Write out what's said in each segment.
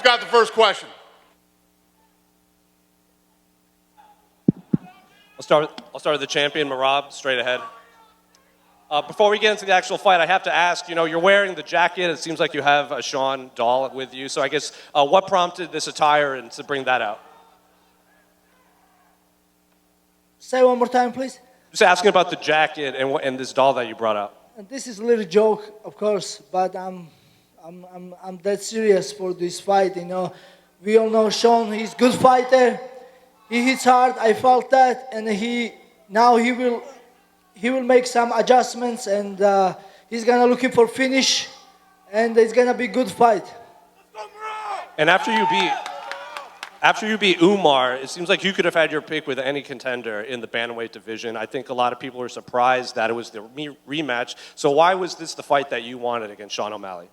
got the first question? I'll start with the champion, Merab, straight ahead. Before we get into the actual fight, I have to ask, you're wearing the jacket. It seems like you have a Sean doll with you. So I guess, what prompted this attire and to bring that out? Say one more time, please. Just asking about the jacket and this doll that you brought out. And this is a little joke, of course, but I'm dead serious for this fight. We all know Sean. He's a good fighter. He hits hard. I felt that, and he will make some adjustments, and he's gonna looking for finish, and it's gonna be a good fight. And after you beat Umar, it seems like you could have had your pick with any contender in the bantamweight division. I think a lot of people were surprised that it was the rematch. So why was this the fight that you wanted against Sean O'Malley?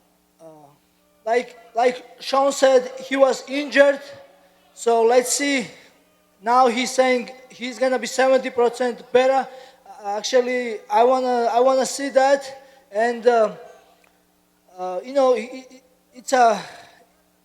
Like Sean said, he was injured, so let's see. Now he's saying he's gonna be 70% better. Actually, I wanna see that, and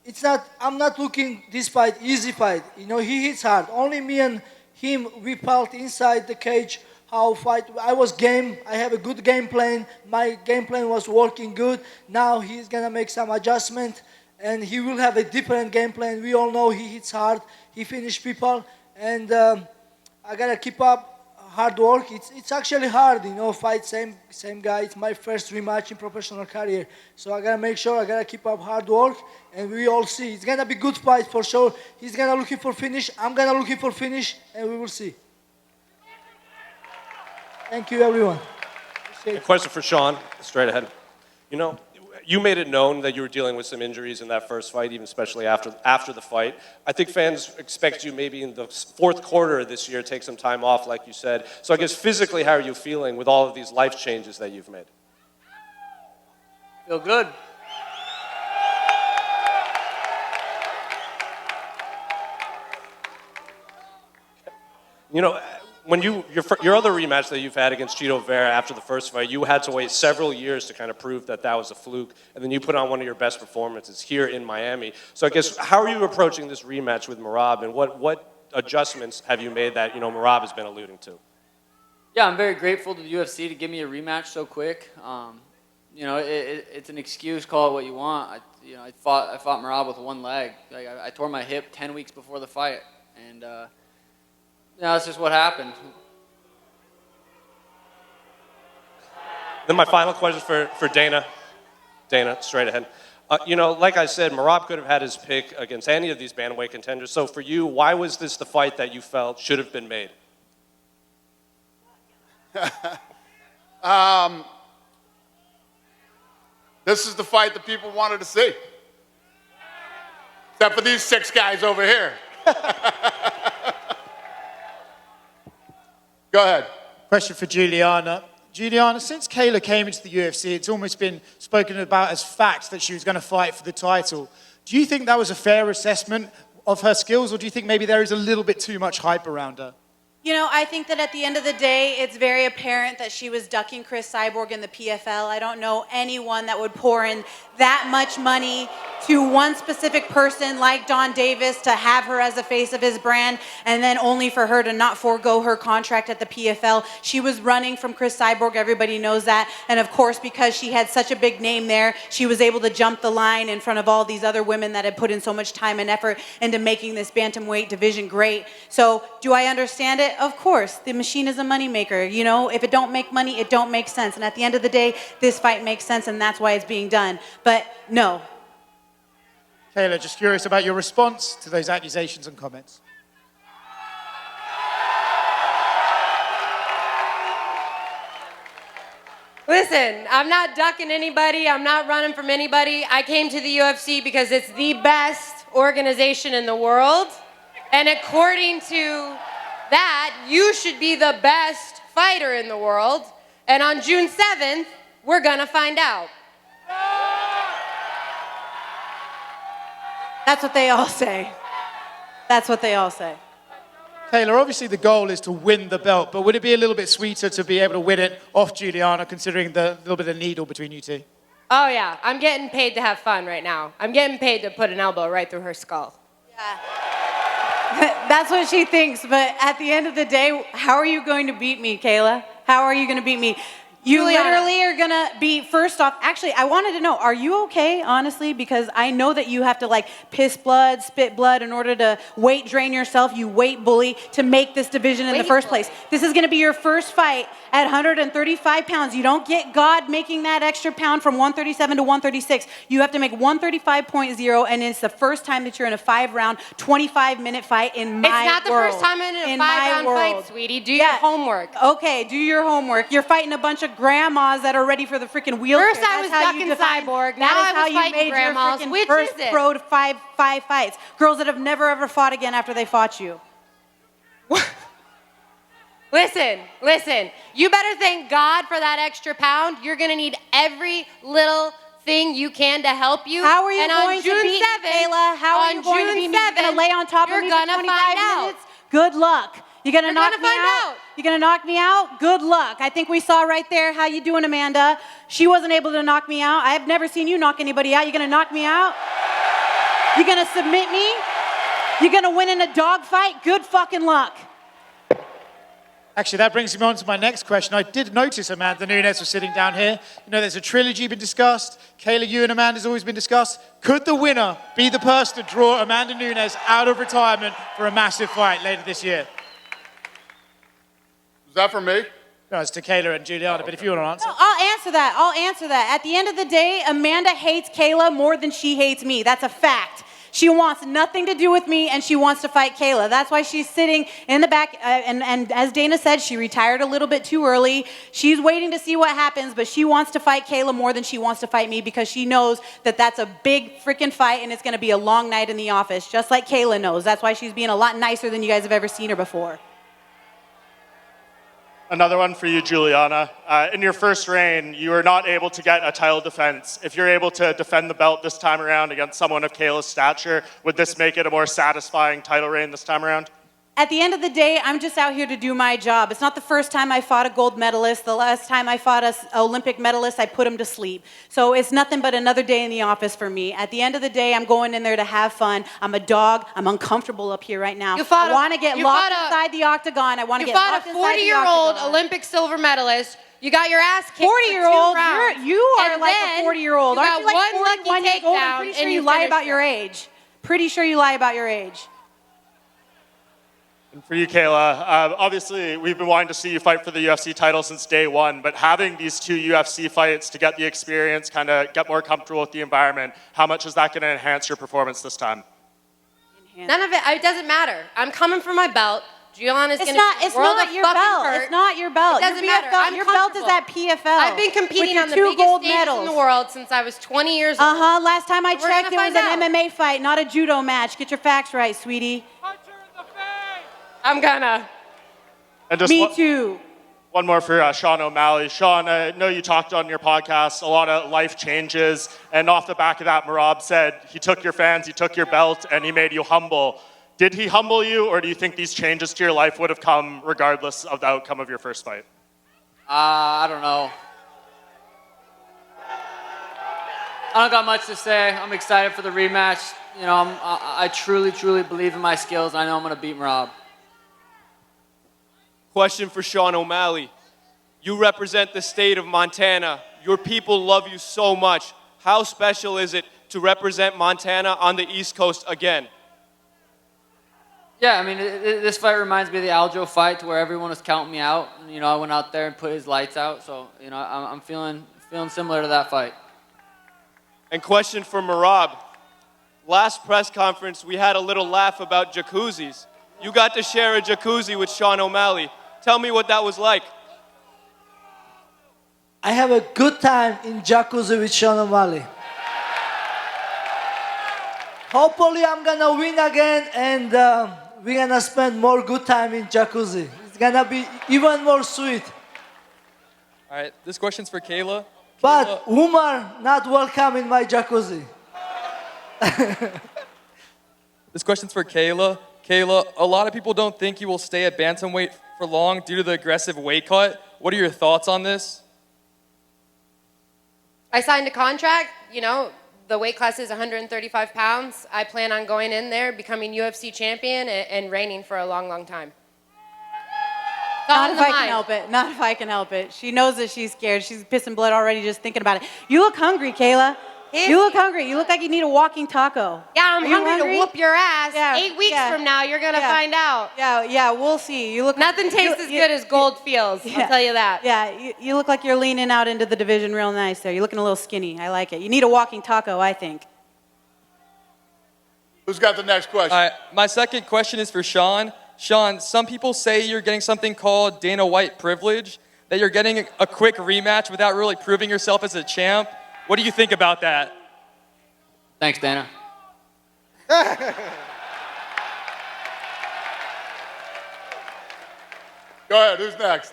it's not. I'm not looking this fight easy fight. He hits hard. Only me and him, we felt inside the cage how fight. I was game. I have a good game plan. My game plan was working good. Now he's gonna make some adjustment, and he will have a different game plan. We all know he hits hard. He finishes people, and I gotta keep up hard work. It's actually hard, fight same guy. It's my first rematch in professional career, so I gotta make sure I gotta keep up hard work, and we all see it's gonna be good fight for sure. He's gonna looking for finish. I'm gonna looking for finish, and we will see. Thank you, everyone. A question for Sean, straight ahead. You made it known that you were dealing with some injuries in that first fight, even especially after the fight. I think fans expect you maybe in the fourth quarter of this year take some time off, like you said. So I guess physically, how are you feeling with all of these life changes that you've made? Feel good. When your other rematch that you've had against Chito Vera after the first fight, you had to wait several years to kind of prove that was a fluke, and then you put on one of your best performances here in Miami. So I guess, how are you approaching this rematch with Merab, and what adjustments have you made that Merab has been alluding to? Yeah, I'm very grateful to the UFC to give me a rematch so quick. It's an excuse, call it what you want. I fought Merab with one leg. I tore my hip 10 weeks before the fight, and that's just what happened. Then my final question for Dana. Dana, straight ahead. Like I said, Merab could have had his pick against any of these bantamweight contenders. So for you, why was this the fight that you felt should have been made? This is the fight that people wanted to see. Except for these 6 guys over here. Go ahead. Question for Juliana. Juliana, since Kayla came into the UFC, it's almost been spoken about as fact that she was going to fight for the title. Do you think that was a fair assessment of her skills, or do you think maybe there is a little bit too much hype around her? I think that at the end of the day, it's very apparent that she was ducking Chris Cyborg in the PFL. I don't know anyone that would pour in that much money to one specific person like Don Davis to have her as the face of his brand, and then only for her to not forego her contract at the PFL. She was running from Chris Cyborg, everybody knows that, and of course because she had such a big name there, she was able to jump the line in front of all these other women that had put in so much time and effort into making this bantamweight division great. So do I understand it? Of course, the machine is a moneymaker. If it don't make money, it don't make sense. And at the end of the day, this fight makes sense, and that's why it's being done. But no. Kayla, just curious about your response to those accusations and comments. Listen, I'm not ducking anybody. I'm not running from anybody. I came to the UFC because it's the best organization in the world. And according to that, you should be the best fighter in the world. And on June 7th, we're gonna find out. That's what they all say. That's what they all say. Kayla, obviously the goal is to win the belt, but would it be a little bit sweeter to be able to win it off Juliana, considering the little bit of needle between you two? Oh yeah, I'm getting paid to have fun right now. I'm getting paid to put an elbow right through her skull. Yeah. That's what she thinks, but at the end of the day, how are you going to beat me, Kayla? How are you going to beat me? You Juliana. literally are gonna be, first off, actually, I wanted to know, are you okay, honestly? Because I know that you have to like piss blood, spit blood in order to weight drain yourself, you weight bully, to make this division in the first place. This is gonna be your first fight at 135 pounds. You don't get God making that extra pound from 137 to 136. You have to make 135.0, and it's the first time that you're in a 5-round, 25-minute fight in my world. It's not the first time I'm in a 5-round fight, sweetie. Do your homework. Okay, do your homework. You're fighting a bunch of grandmas that are ready for the freaking wheelchair. First I was ducking Cyborg, now That is I how was you fighting made grandmas. your freaking Which first is it? pro to five fights. Girls that have never ever fought again after they fought you. Listen. You better thank God for that extra pound. You're gonna need every little thing you can to help you. How are you and going on June to beat 7th, me, Kayla? How are you going to beat me? You're going to lay on top of me for 25 minutes? Good luck. You're going to knock me out? You're going to knock me out? Good luck. I think we saw right there how you doing, Amanda. She wasn't able to knock me out. I have never seen you knock anybody out. You're going to knock me out? You're going to submit me? You're going to win in a dogfight? Good fucking luck. Actually, that brings me on to my next question. I did notice Amanda Nunes was sitting down here. You know, there's a trilogy been discussed. Kayla, you and Amanda's always been discussed. Could the winner be the person to draw Amanda Nunes out of retirement for a massive fight later this year? Is that for me? No, it's to Kayla and Juliana, but if you want to answer. No, I'll answer that. At the end of the day, Amanda hates Kayla more than she hates me. That's a fact. She wants nothing to do with me, and she wants to fight Kayla. That's why she's sitting in the back, and as Dana said, she retired a little bit too early. She's waiting to see what happens, but she wants to fight Kayla more than she wants to fight me because she knows that that's a big freaking fight, and it's going to be a long night in the office, just like Kayla knows. That's why she's being a lot nicer than you guys have ever seen her before. Another one for you, Juliana. In your first reign, you were not able to get a title defense. If you're able to defend the belt this time around against someone of Kayla's stature, would this make it a more satisfying title reign this time around? At the end of the day, I'm just out here to do my job. It's not the first time I fought a gold medalist. The last time I fought an Olympic medalist, I put him to sleep. So it's nothing but another day in the office for me. At the end of the day, I'm going in there to have fun. I'm a dog. I'm uncomfortable up here right now. I want to get locked inside the octagon. I want to get locked inside the octagon. You fought a 40-year-old Olympic silver medalist. You got your ass kicked 40-year-old? for 2 rounds. You are And like then a 40-year-old. you Aren't you got like one 41 lucky years old? I'm takedown pretty sure and you you lie finished about it. your age. Pretty sure you lie about your age. And for you, Kayla, obviously we've been wanting to see you fight for the UFC title since day one, but having these 2 UFC fights to get the experience, kind of get more comfortable with the environment, how much is that going to enhance your performance this time? None of it doesn't matter. I'm coming for my belt. Gianna's going to be It's not your belt. It's not your belt. It doesn't your matter. I'm your belt is at PFL. I've been competing on the two biggest gold stages medals in the world since I was 20 years old. Last time I We're checked, it gonna was find an MMA fight, not a judo match. Get your facts right, sweetie. I'm gonna. And just Me too. one more for Sean O'Malley. Sean, I know you talked on your podcast a lot of life changes, and off the back of that, Merab said he took your fans, he took your belt, and he made you humble. Did he humble you, or do you think these changes to your life would have come regardless of the outcome of your first fight? I don't know. I don't got much to say. I'm excited for the rematch. You know, I truly, truly believe in my skills. I know I'm going to beat Merab. Question for Sean O'Malley. You represent the state of Montana. Your people love you so much. How special is it to represent Montana on the East Coast again? Yeah, I mean, this fight reminds me of the Aljo fight to where everyone was counting me out. And, you know, I went out there and put his lights out. So, you know, I'm feeling similar to that fight. And question for Merab. Last press conference, we had a little laugh about jacuzzis. You got to share a jacuzzi with Sean O'Malley. Tell me what that was like. I have a good time in jacuzzi with Sean O'Malley. Hopefully I'm gonna win again and we're gonna spend more good time in jacuzzi. It's gonna be even more sweet. All right, this question's for Kayla. But Umar not welcome in my jacuzzi. This question's for Kayla. Kayla, a lot of people don't think you will stay at bantamweight for long due to the aggressive weight cut. What are your thoughts on this? I signed a contract, you know, the weight class is 135 pounds. I plan on going in there, becoming UFC champion, and reigning for a long, long time. Not if I can help it. Not if I can help it. She knows that she's scared. She's pissing blood already just thinking about it. You look hungry, Kayla. You look hungry. You look like you need a walking taco. Yeah, I'm Are you hungry to whoop your ass. Yeah, 8 weeks yeah. from now, you're going to find out. Yeah, we'll see. You look. Nothing tastes as good as gold feels, I'll tell you that. Yeah, you look like you're leaning out into the division real nice there. You're looking a little skinny. I like it. You need a walking taco, I think. Who's got the next question? All right, my second question is for Sean. Sean, some people say you're getting something called Dana White privilege, that you're getting a quick rematch without really proving yourself as a champ. What do you think about that? Thanks, Dana. Go ahead, who's next?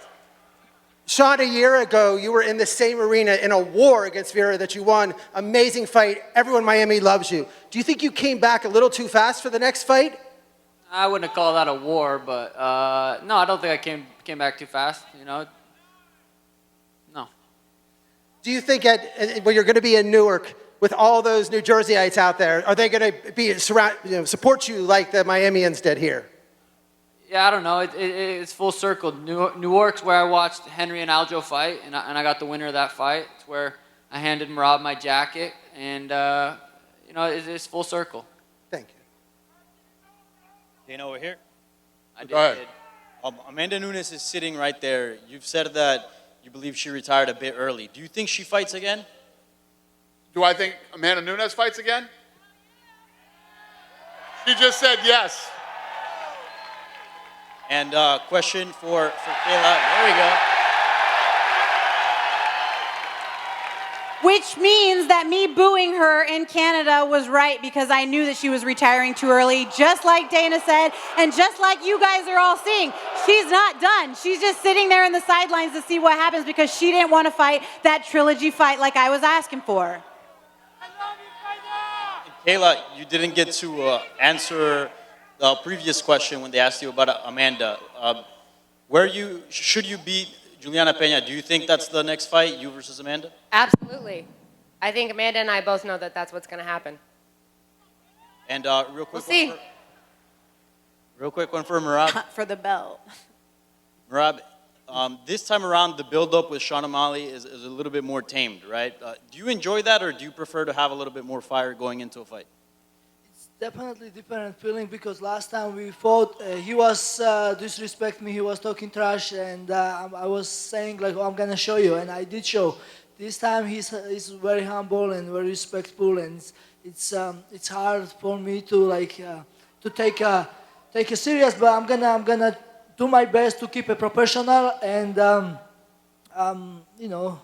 Sean, a year ago, you were in the same arena in a war against Vera that you won. Amazing fight. Everyone in Miami loves you. Do you think you came back a little too fast for the next fight? I wouldn't call that a war, but no, I don't think I came back too fast. You know, no. Do you think when you're going to be in Newark with all those New Jerseyites out there, are they going to be support you like the Miamians did here? Yeah, I don't know. It's full circle. Newark's where I watched Henry and Aljo fight, and I got the winner of that fight. It's where I handed Merab my jacket, and you know, it's full circle. Thank you. Dana, over here. Go ahead. Amanda Nunes is sitting right there. You've said that you believe she retired a bit early. Do you think she fights again? Do I think Amanda Nunes fights again? She just said yes. And question for Kayla. There we go. Which means that me booing her in Canada was right because I knew that she was retiring too early, just like Dana said, and just like you guys are all seeing. She's not done. She's just sitting there in the sidelines to see what happens because she didn't want to fight that trilogy fight like I was asking for. Kayla, you didn't get to answer the previous question when they asked you about Amanda. Should you beat Juliana Pena? Do you think that's the next fight, you versus Amanda? Absolutely. I think Amanda and I both know that that's what's going to happen. And real quick, We'll see. Real quick one for Merab. For the belt. Merab, this time around, the build-up with Sean O'Malley is a little bit more tamed, right? Do you enjoy that, or do you prefer to have a little bit more fire going into a fight? It's definitely different feeling because last time we fought, he was disrespect me. He was talking trash, and I was saying like, "Oh, I'm gonna show you," and I did show. This time he's very humble and very respectful, and it's hard for me to like to take it serious. But I'm gonna do my best to keep it professional, and you know.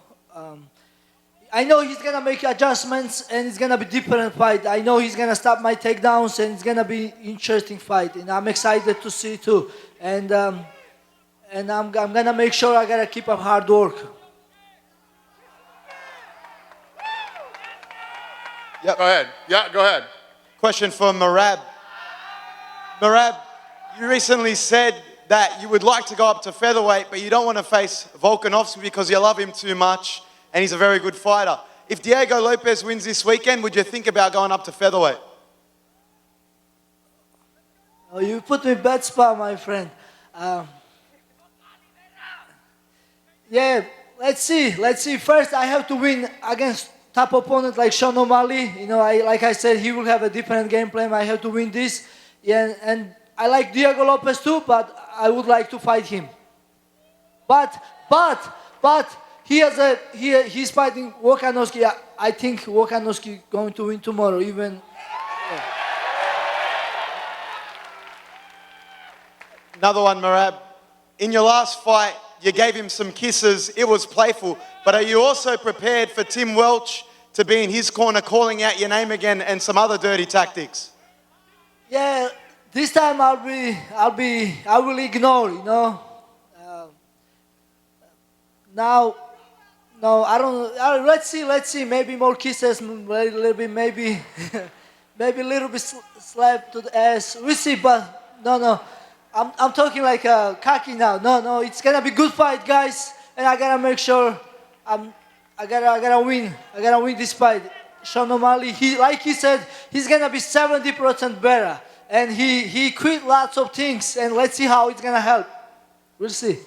I know he's gonna make adjustments and it's gonna be different fight. I know he's gonna stop my takedowns and it's gonna be interesting fight. And I'm excited to see too. And I'm gonna make sure I gotta keep up hard work. Yep. Go ahead. Yeah, go ahead. Question for Merab. Merab, you recently said that you would like to go up to featherweight, but you don't want to face Volkanovski because you love him too much. And he's a very good fighter. If Diego Lopez wins this weekend, would you think about going up to featherweight? Oh, you put me in bad spot, my friend. Yeah, let's see. First, I have to win against top opponent like Sean O'Malley. You know, like I said, he will have a different game plan. I have to win this. Yeah, and I like Diego Lopez too, but I would like to fight him. But. He's fighting Volkanovski. I think Volkanovski going to win tomorrow. Even. Another one, Merab. In your last fight, you gave him some kisses. It was playful. But are you also prepared for Tim Welch to be in his corner, calling out your name again, and some other dirty tactics? Yeah, this time I will ignore. You know. Now. No, I don't. Let's see. Maybe more kisses. A little bit. Maybe a little bit slap to the ass. We see, but no. I'm talking like cocky now. No. It's gonna be good fight, guys, and I gotta make sure I I gotta win. I gotta win this fight. Sean O'Malley, like he said, he's gonna be 70% better. And he quit lots of things, and let's see how it's gonna help. We'll see.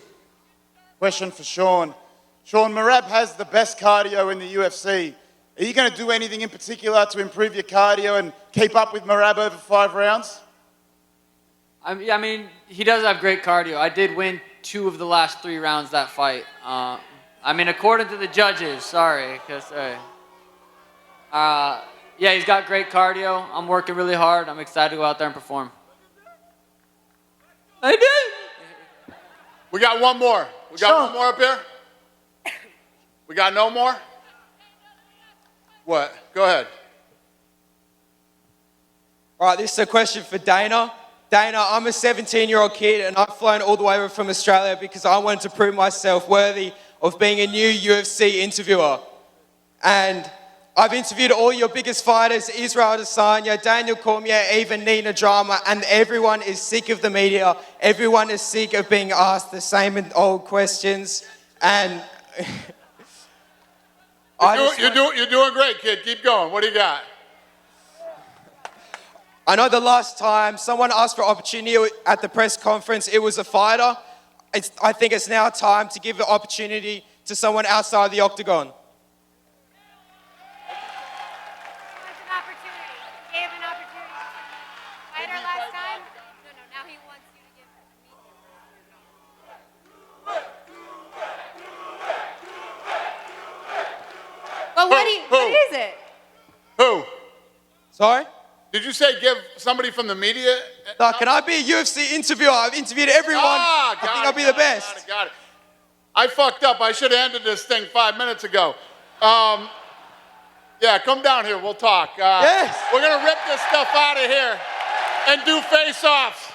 Question for Sean. Sean, Merab has the best cardio in the UFC. Are you going to do anything in particular to improve your cardio and keep up with Merab over 5 rounds? I mean, he does have great cardio. I did win 2 of the last 3 rounds that fight. I mean, according to the judges, sorry. Yeah, he's got great cardio. I'm working really hard. I'm excited to go out there and perform. I did. We got one more. We got one more up here? We got no more? What? Go ahead. All right, this is a question for Dana. Dana, I'm a 17-year-old kid, and I've flown all the way over from Australia because I wanted to prove myself worthy of being a new UFC interviewer. And I've interviewed all your biggest fighters, Israel Adesanya, Daniel Cormier, even Nina Drama, and everyone is sick of the media. Everyone is sick of being asked the same old questions. And you're doing great, kid. Keep going. What do you got? I know the last time someone asked for opportunity at the press conference, it was a fighter. I think it's now time to give the opportunity to someone outside the octagon. But what is it? Who? Sorry? Did you say give somebody from the media? No, can I be a UFC interviewer? I've interviewed everyone. I think I'll be the best. Got it. I fucked up. I should have ended this thing 5 minutes ago. Yeah, come down here. We'll talk. Yes. We're going to rip this stuff out of here and do face-offs.